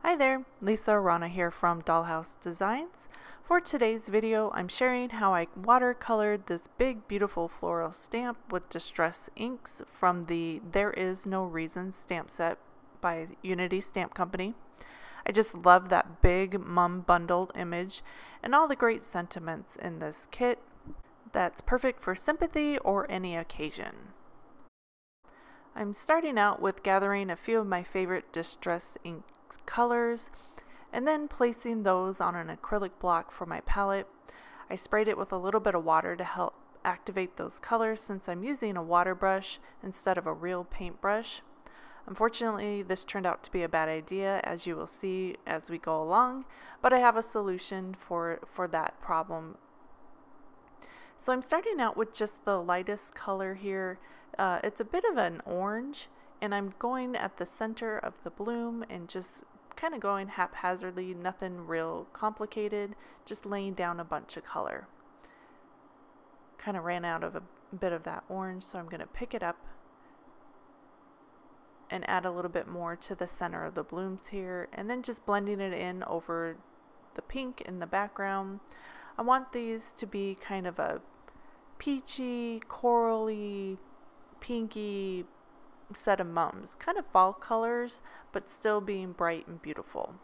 Hi there, Lisa Arana here from Dollhouse Designs. For today's video, I'm sharing how I watercolored this big beautiful floral stamp with distress inks from the There Is No Reason stamp set by Unity Stamp Company. I just love that big mum bundled image and all the great sentiments in this kit that's perfect for sympathy or any occasion. I'm starting out with gathering a few of my favorite distress ink colors and then placing those on an acrylic block for my palette. I sprayed it with a little bit of water to help activate those colors since I'm using a water brush instead of a real paintbrush. Unfortunately, this turned out to be a bad idea, as you will see as we go along, but I have a solution for that problem. So I'm starting out with just the lightest color here. It's a bit of an orange, and I'm going at the center of the bloom and just kind of going haphazardly, nothing real complicated, just laying down a bunch of color. Kind of ran out of a bit of that orange, so I'm going to pick it up and add a little bit more to the center of the blooms here, and then just blending it in over the pink in the background. I want these to be kind of a peachy, corally, pinky set of mums, kind of fall colors, but still being bright and beautiful.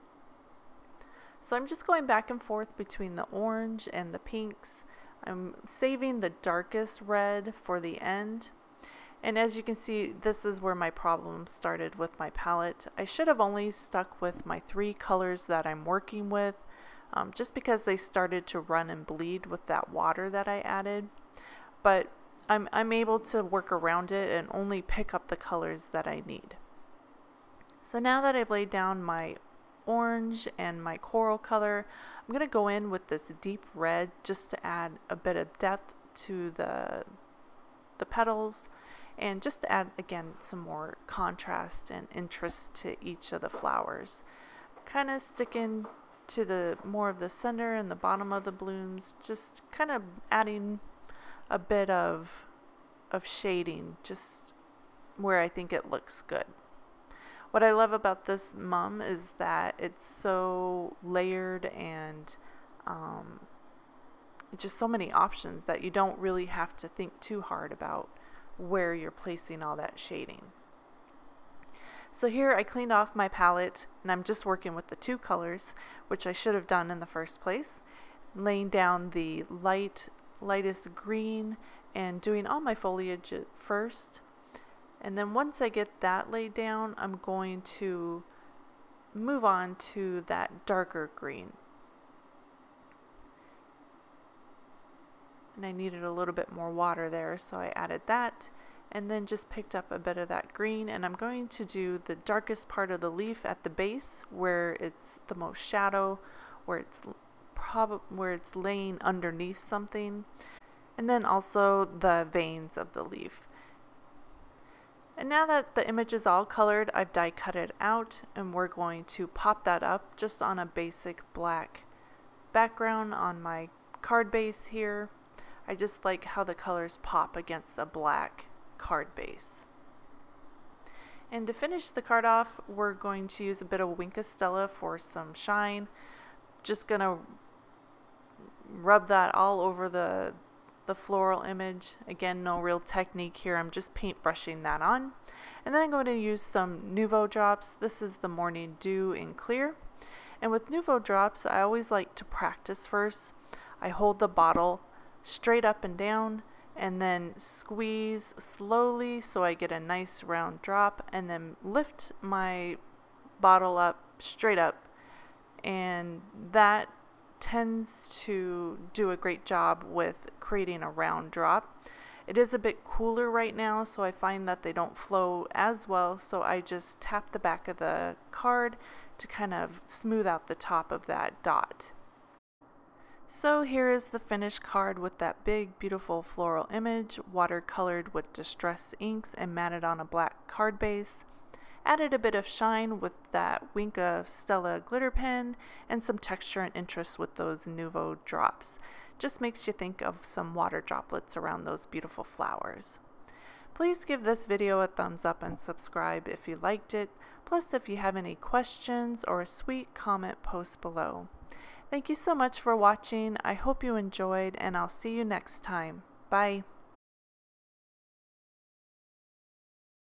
So I'm just going back and forth between the orange and the pinks. I'm saving the darkest red for the end. And as you can see, this is where my problem started with my palette. I should have only stuck with my 3 colors that I'm working with, just because they started to run and bleed with that water that I added. But I'm able to work around it and only pick up the colors that I need. So now that I've laid down my orange and my coral color, I'm going to go in with this deep red just to add a bit of depth to the petals and just to add again some more contrast and interest to each of the flowers. Kind of sticking to the more of the center and the bottom of the blooms, just kind of adding a bit of shading just where I think it looks good. What I love about this mum is that it's so layered and just so many options that you don't really have to think too hard about where you're placing all that shading. So here I cleaned off my palette and I'm just working with the 2 colors, which I should have done in the first place, laying down the lightest green and doing all my foliage at first. And then once I get that laid down, I'm going to move on to that darker green. And I needed a little bit more water there, so I added that and then just picked up a bit of that green, and I'm going to do the darkest part of the leaf at the base where it's the most shadow, where it's laying underneath something, and then also the veins of the leaf. And now that the image is all colored, I've die cut it out, and we're going to pop that up just on a basic black background on my card base here. I just like how the colors pop against a black card base. And to finish the card off, we're going to use a bit of Wink of Stella for some shine. Just gonna rub that all over the floral image. Again, no real technique here, I'm just paint brushing that on. And then I'm going to use some Nouveau drops. This is the Morning Dew in clear. And with Nouveau drops, I always like to practice first. I hold the bottle straight up and down and then squeeze slowly so I get a nice round drop, and then lift my bottle up straight up, and that tends to do a great job with creating a round drop. It is a bit cooler right now, so I find that they don't flow as well, so I just tap the back of the card to kind of smooth out the top of that dot. So here is the finished card with that big beautiful floral image, watercolored with distress inks and matted on a black card base. Added a bit of shine with that Wink of Stella glitter pen and some texture and interest with those Nouveau drops. Just makes you think of some water droplets around those beautiful flowers. Please give this video a thumbs up and subscribe if you liked it. Plus, if you have any questions or a sweet comment, post below. Thank you so much for watching. I hope you enjoyed, and I'll see you next time. Bye.